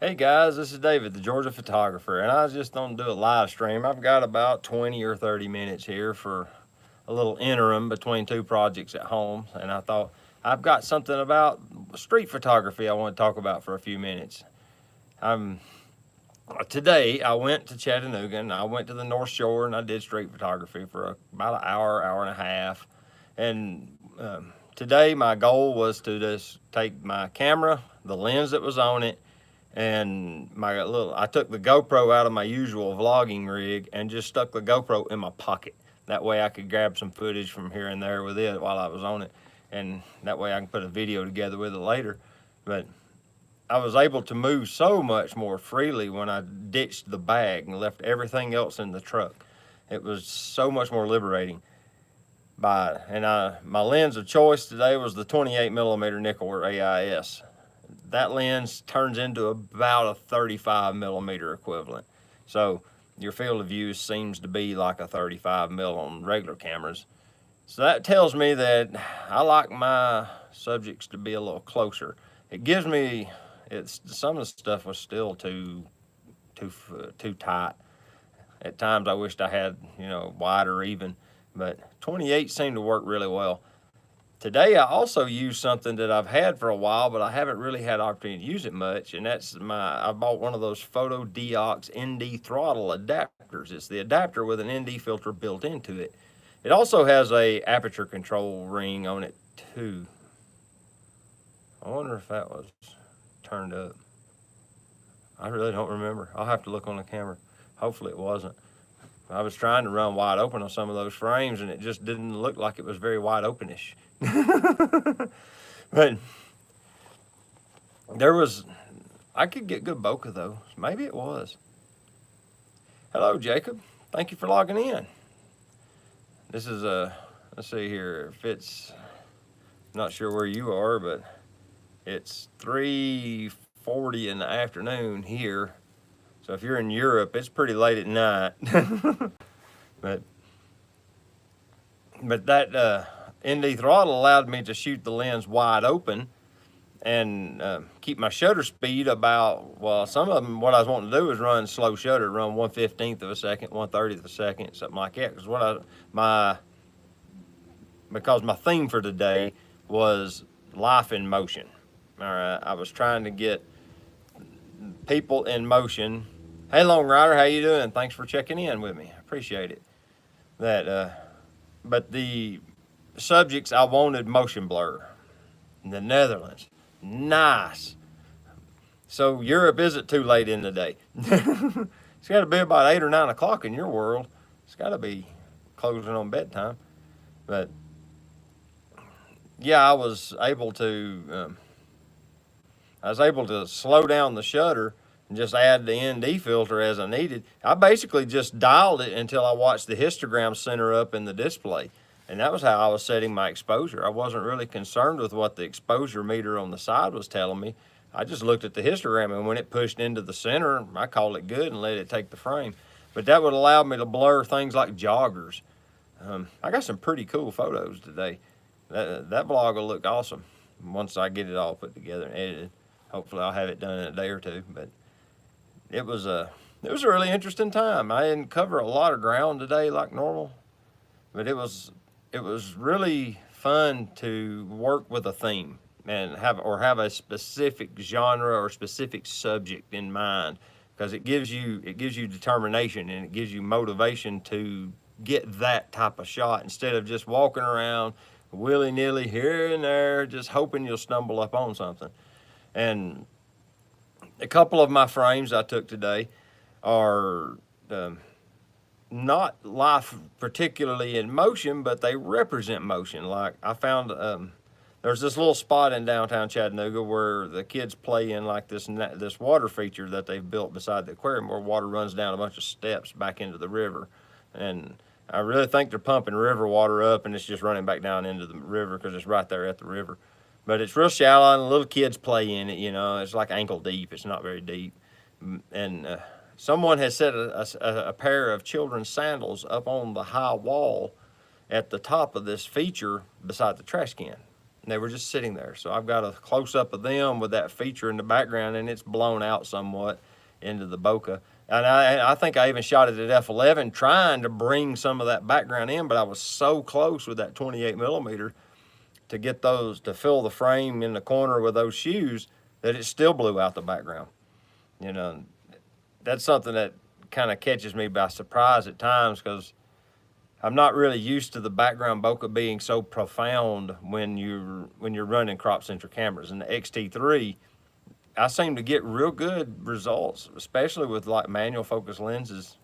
Hey guys, this is David, the Georgia photographer, and I was just going to do a live stream. I've got about 20 or 30 minutes here for a little interim between two projects at home, and I thought I've got something about street photography I want to talk about for a few minutes. Today I went to Chattanooga and I went to the North Shore and I did street photography for about an hour, hour and a half, and today my goal was to just take my camera, the lens that was on it, and I took the GoPro out of my usual vlogging rig and just stuck the GoPro in my pocket. That way I could grab some footage from here and there with it while I was on it, and that way I can put a video together with it later. But I was able to move so much more freely when I ditched the bag and left everything else in the truck. It was so much more liberating. My lens of choice today was the 28mm Nikkor AIS. That lens turns into about a 35mm equivalent. So your field of view seems to be like a 35mm on regular cameras. So that tells me that I like my subjects to be a little closer. It gives me, some of the stuff was still too tight. At times I wished I had, wider even, but 28 seemed to work really well. Today I also used something that I've had for a while, but I haven't really had opportunity to use it much, and I bought one of those Photo Deox ND throttle adapters. It's the adapter with an ND filter built into it. It also has a aperture control ring on it too. I wonder if that was turned up. I really don't remember. I'll have to look on the camera. Hopefully it wasn't. I was trying to run wide open on some of those frames, and it just didn't look like it was very wide openish. But I could get good bokeh though. Maybe it was. Hello, Jacob. Thank you for logging in. This is let's see here. If it's, not sure where you are, but it's 3:40 in the afternoon here. So if you're in Europe, it's pretty late at night. but that ND throttle allowed me to shoot the lens wide open and keep my shutter speed about, well, some of them, what I was wanting to do was run slow shutter, run 1/15 of a second, 1/30 of a second, something like that. Because because my theme for today was life in motion. All right, I was trying to get people in motion. Hey, Long Rider, how you doing? Thanks for checking in with me. I appreciate it. But the subjects I wanted motion blur. In the Netherlands, nice. So Europe isn't too late in the day. It's got to be about 8 or 9 o'clock in your world. It's got to be closing on bedtime. But yeah, I was able to slow down the shutter and just add the ND filter as I needed. I basically just dialed it until I watched the histogram center up in the display. And that was how I was setting my exposure. I wasn't really concerned with what the exposure meter on the side was telling me. I just looked at the histogram, and when it pushed into the center, I called it good and let it take the frame. But that would allow me to blur things like joggers. I got some pretty cool photos today. That vlog will look awesome once I get it all put together and edited. Hopefully I'll have it done in a day or two. But it was a really interesting time. I didn't cover a lot of ground today like normal, but it was really fun to work with a theme and have a specific genre or specific subject in mind, because it gives you determination and it gives you motivation to get that type of shot instead of just walking around willy-nilly here and there just hoping you'll stumble up on something. And a couple of my frames I took today are not life particularly in motion, but they represent motion. Like I found there's this little spot in downtown Chattanooga where the kids play in like this water feature that they've built beside the aquarium, where water runs down a bunch of steps back into the river. And I really think they're pumping river water up and it's just running back down into the river because it's right there at the river. But it's real shallow and little kids play in it, it's like ankle deep. It's not very deep. And someone has set a pair of children's sandals up on the high wall at the top of this feature beside the trash can. They were just sitting there. So I've got a close up of them with that feature in the background, and it's blown out somewhat into the bokeh. And I think I even shot it at f11 trying to bring some of that background in, but I was so close with that 28 millimeter to get those to fill the frame in the corner with those shoes that it still blew out the background. You know, that's something that kind of catches me by surprise at times, because I'm not really used to the background bokeh being so profound when you're running crop sensor cameras. And the XT3, I seem to get real good results, especially with like manual focus lenses,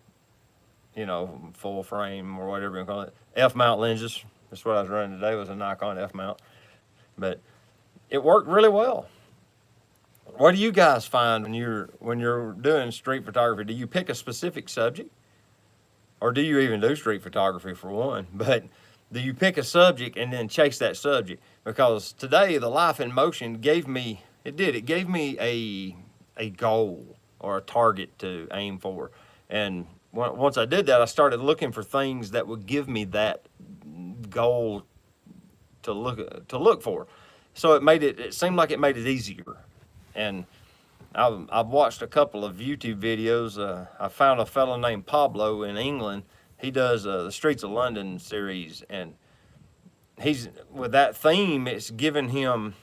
you know, full frame or whatever you call it. F-mount lenses. That's what I was running today, was a Nikon F-mount. But it worked really well. What do you guys find when you're doing street photography? Do you pick a specific subject? Or do you even do street photography, for one? But do you pick a subject and then chase that subject? Because today the Life in Motion gave me a goal or a target to aim for. And once I did that, I started looking for things that would give me that goal to look for. So it seemed like it made it easier. And I've watched a couple of YouTube videos. I found a fellow named Pablo in England. He does the Streets of London series, and he's with that theme. It's given him,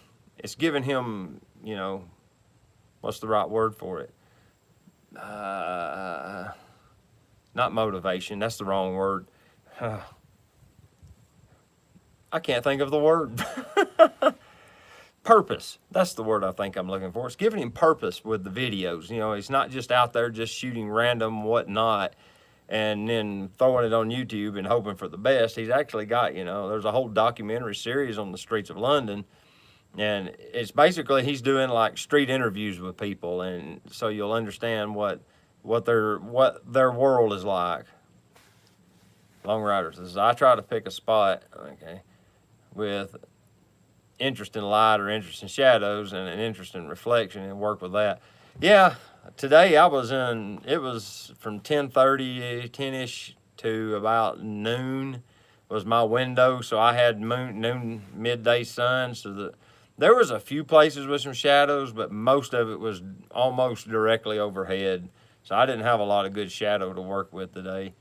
you know, what's the right word for it? Not motivation. That's the wrong word. I can't think of the word. Purpose. That's the word I think I'm looking for. It's giving him purpose with the videos. You know, he's not just out there just shooting random whatnot and then throwing it on YouTube and hoping for the best. He's actually got, you know, there's a whole documentary series on the streets of London, and it's basically he's doing like street interviews with people, and so you'll understand what their world is like. Long Riders says, I try to pick a spot, okay, with interest in light or interest in shadows and an interest in reflection, and work with that. Yeah, today it was from 10:30, 10-ish to about noon was my window. So I had noon, midday sun. So there was a few places with some shadows, but most of it was almost directly overhead. So I didn't have a lot of good shadow to work with today.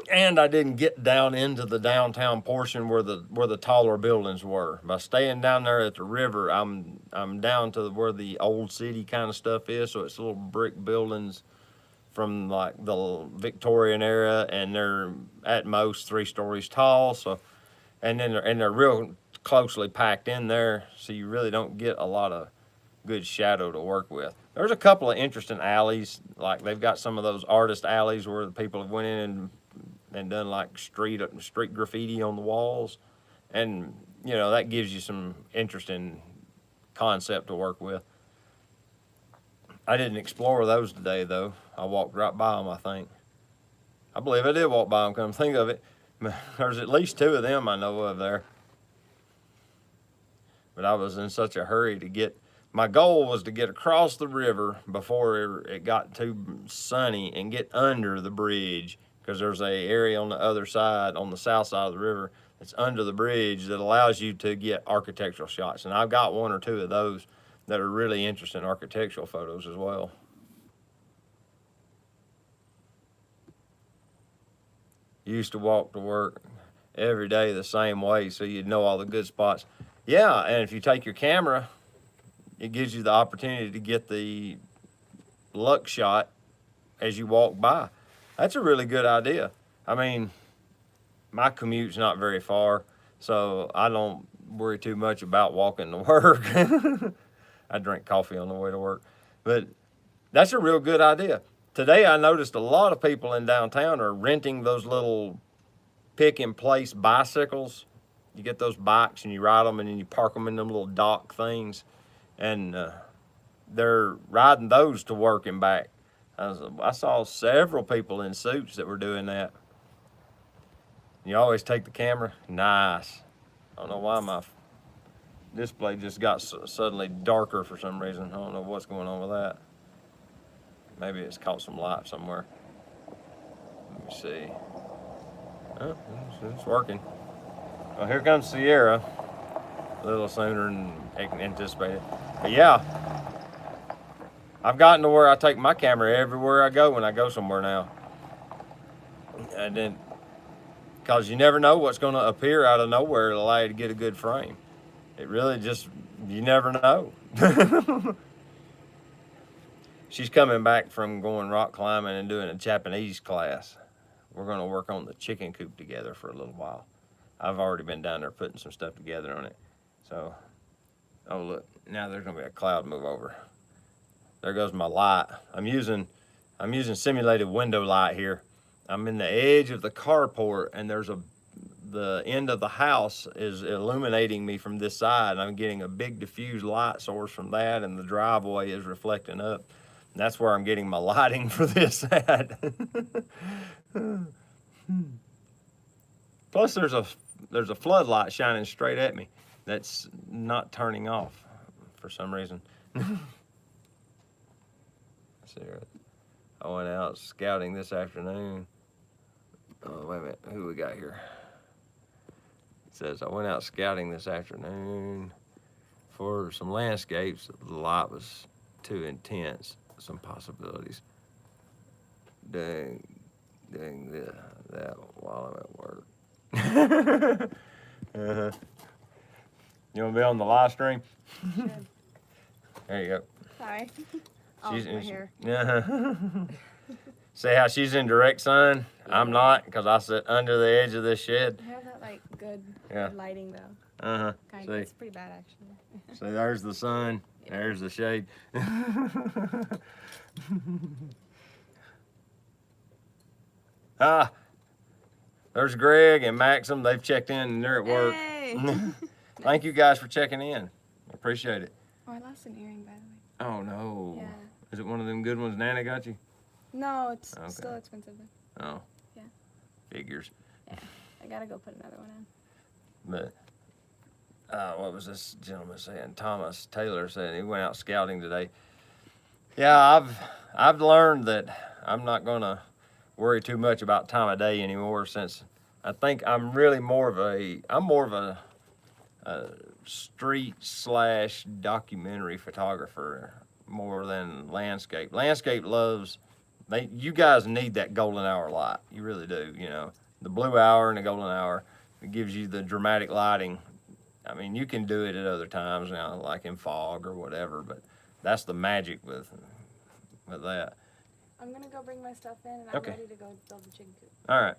And I didn't get down into the downtown portion where the taller buildings were. By staying down there at the river, I'm down to where the old city kind of stuff is. So it's little brick buildings from like the Victorian era, and they're at most 3 stories tall. So, and they're real closely packed in there. So you really don't get a lot of good shadow to work with. There's a couple of interesting alleys. Like they've got some of those artist alleys where the people have went in and done like street graffiti on the walls, and you know that gives you some interesting concept to work with. I didn't explore those today though. I walked right by them. I believe I did walk by them. Come think of it, there's at least 2 of them I know of there. But I was in such a hurry to get. My goal was to get across the river before it got too sunny and get under the bridge, because there's a area on the other side, on the south side of the river, that's under the bridge that allows you to get architectural shots. And I've got 1 or 2 of those that are really interesting architectural photos as well. Used to walk to work every day the same way, so you'd know all the good spots. Yeah, and if you take your camera, it gives you the opportunity to get the luck shot as you walk by. That's a really good idea. I mean, my commute's not very far, so I don't worry too much about walking to work. I drink coffee on the way to work. But that's a real good idea. Today I noticed a lot of people in downtown are renting those little pick-in-place bicycles. You get those bikes and you ride them, and then you park them in them little dock things. And they're riding those to work and back. I saw several people in suits that were doing that. You always take the camera. Nice. I don't know why my display just got suddenly darker for some reason. I don't know what's going on with that. Maybe it's caught some light somewhere. Let me see. Oh, it's working. Well, here comes Sierra. a little sooner than anticipated. But yeah, I've gotten to where I take my camera everywhere I go when I go somewhere now. And then, because you never know what's going to appear out of nowhere to allow you to get a good frame. It really just, you never know. She's coming back from going rock climbing and doing a Japanese class. We're going to work on the chicken coop together for a little while. I've already been down there putting some stuff together on it. So, oh look, now there's going to be a cloud move over. There goes my light. I'm using simulated window light here. I'm in the edge of the carport, and the end of the house is illuminating me from this side. I'm getting a big diffused light source from that, and the driveway is reflecting up. And that's where I'm getting my lighting for this at. Plus, there's a floodlight shining straight at me that's not turning off for some reason. I went out scouting this afternoon. Oh, wait a minute. Who we got here? It says, I went out scouting this afternoon for some landscapes. The light was too intense. Some possibilities. Doing that while I'm at work. uh-huh. You want to be on the live stream? Sure. There you go. Sorry. She's my hair. See how she's in direct sun? Yeah. I'm not, because I sit under the edge of this shed. I have that like good lighting though. Uh-huh. Kind of. It's pretty bad actually. See, there's the sun. Yeah. There's the shade. There's Greg and Maxim. They've checked in and they're at work. Hey. Thank you guys for checking in. Appreciate it. Oh, I lost an earring by the way. Oh no. Yeah. Is it one of them good ones Nana got you? No, it's still expensive though. Oh. Yeah. Figures. Yeah. I gotta go put another one in. But what was this gentleman saying? Thomas Taylor said he went out scouting today. Yeah, I've learned that I'm not gonna worry too much about time of day anymore, since I think I'm really more of a street / documentary photographer more than landscape. Landscape you guys need that golden hour light. You really do, you know. The blue hour and the golden hour, it gives you the dramatic lighting. I mean, you can do it at other times now, like in fog or whatever, but that's the magic with that. I'm gonna go bring my stuff in and I'm ready to go build the chicken coop. All right,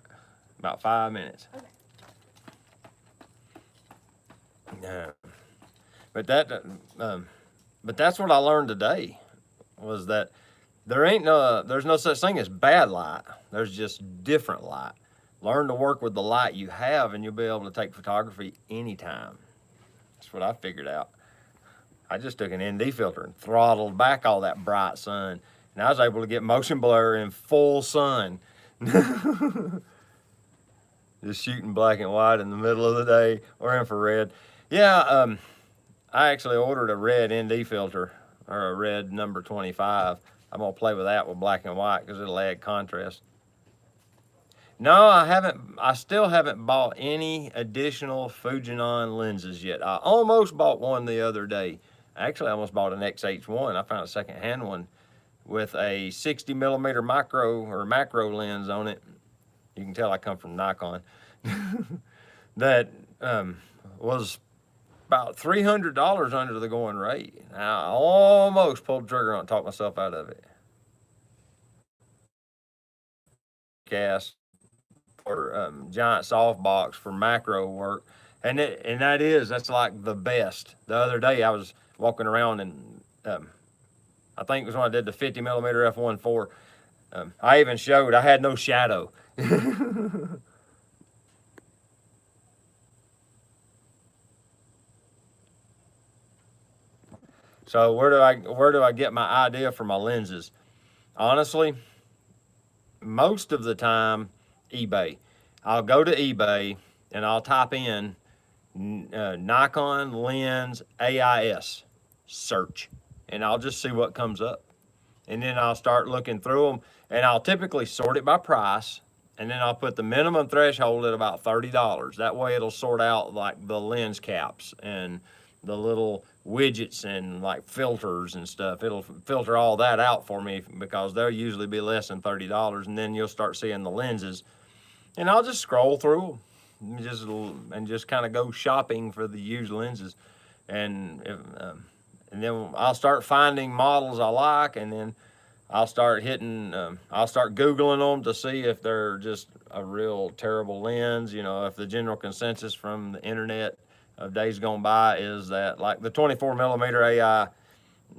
about 5 minutes. Okay. Yeah, but that's what I learned today, was that there's no such thing as bad light. There's just different light. Learn to work with the light you have, and you'll be able to take photography anytime. That's what I figured out. I just took an ND filter and throttled back all that bright sun, and I was able to get motion blur in full sun. Just shooting black and white in the middle of the day, or infrared. Yeah, I actually ordered a red ND filter, or a red number 25. I'm gonna play with that with black and white because it'll add contrast. No, I haven't. I still haven't bought any additional Fujinon lenses yet. I almost bought one the other day. Actually, I almost bought an XH1. I found a secondhand one with a 60 millimeter macro lens on it. You can tell I come from Nikon. That was about $300 under the going rate. I almost pulled the trigger on it, talked myself out of it. Gas or giant softbox for macro work, and that's like the best. The other day I was walking around and I think it was when I did the 50 millimeter f1.4. I even showed I had no shadow. So where do I get my idea for my lenses? Honestly, most of the time, eBay. I'll go to eBay and I'll type in Nikon lens AIS search, and I'll just see what comes up. And then I'll start looking through them, and I'll typically sort it by price and then I'll put the minimum threshold at about $30. That way it'll sort out like the lens caps and the little widgets and like filters and stuff. It'll filter all that out for me because they'll usually be less than $30, and then you'll start seeing the lenses, and I'll just scroll through them, just kind of go shopping for the used lenses, and and then I'll start finding models I like, and then I'll start Googling them to see if they're just a real terrible lens. You know, if the general consensus from the internet of days gone by is that like the 24 millimeter AI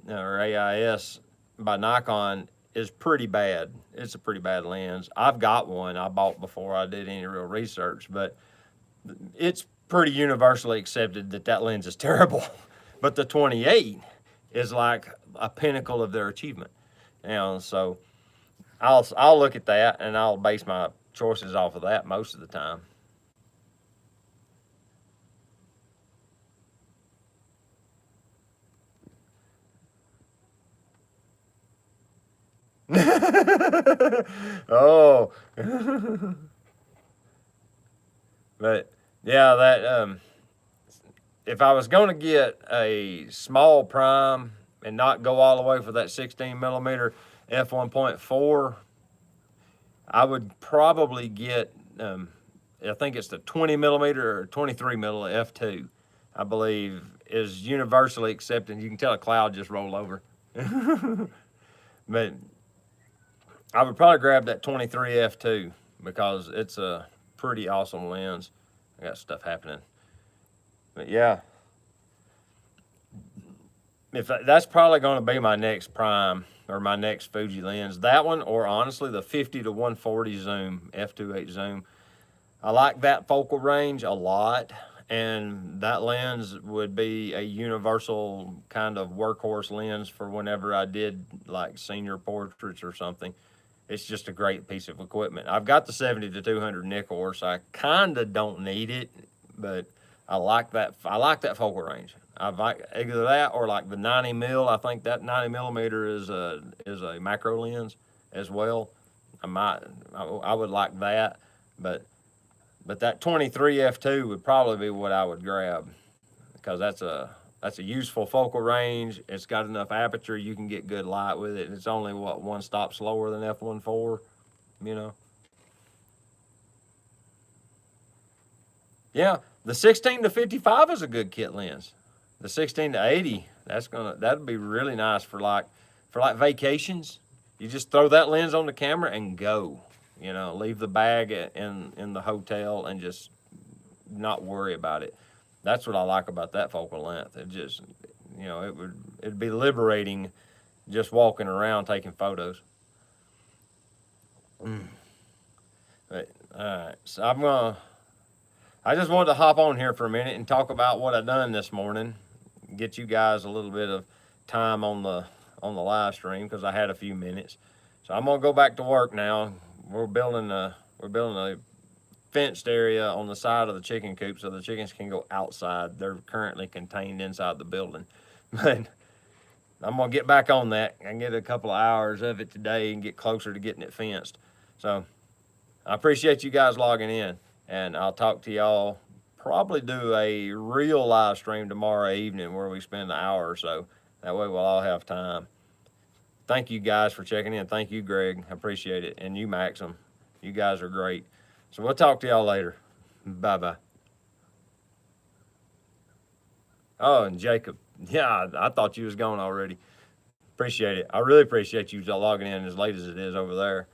or AIS by Nikon is pretty bad. It's a pretty bad lens. I've got one I bought before I did any real research, but it's pretty universally accepted that that lens is terrible. But the 28 is like a pinnacle of their achievement. You know, so I'll look at that and I'll base my choices off of that most of the time. Oh, but yeah, that if I was going to get a small prime and not go all the way for that 16 millimeter f1.4, I would probably get I think it's the 20 millimeter or 23 millimeter f2. I believe is universally accepted. You can tell a cloud just rolled over. But I would probably grab that 23 f2 because it's a pretty awesome lens. I got stuff happening. But yeah, that's probably going to be my next prime or my next Fuji lens. That one, or honestly, the 50 to 140 zoom, f2.8 zoom. I like that focal range a lot, and that lens would be a universal kind of workhorse lens for whenever I did like senior portraits or something. It's just a great piece of equipment. I've got the 70 to 200 nickel, so I kind of don't need it, but I like that focal range. I like either that or like the 90 mil. I think that 90 millimeter is a macro lens as well. I would like that, but that 23 f2 would probably be what I would grab because that's a useful focal range. It's got enough aperture you can get good light with it. It's only one stop slower than f1.4, you know. Yeah, the 16 to 55 is a good kit lens. The 16 to 80, that'd be really nice for like vacations. You just throw that lens on the camera and go. You know, leave the bag in the hotel and just not worry about it. That's what I like about that focal length. It just, you know, it'd be liberating just walking around taking photos. But, all right, so I just wanted to hop on here for a minute and talk about what I done this morning. Get you guys a little bit of time on the live stream because I had a few minutes. So I'm gonna go back to work now. We're building a fenced area on the side of the chicken coop so the chickens can go outside. They're currently contained inside the building. But I'm gonna get back on that and get a couple of hours of it today and get closer to getting it fenced. So I appreciate you guys logging in, and I'll talk to y'all. Probably do a real live stream tomorrow evening where we spend an hour or so. That way we'll all have time. Thank you guys for checking in. Thank you, Greg. I appreciate it. And you, Maxim. You guys are great. So we'll talk to y'all later. Bye-bye. Oh, and Jacob. Yeah, I thought you was gone already. Appreciate it. I really appreciate you logging in as late as it is over there.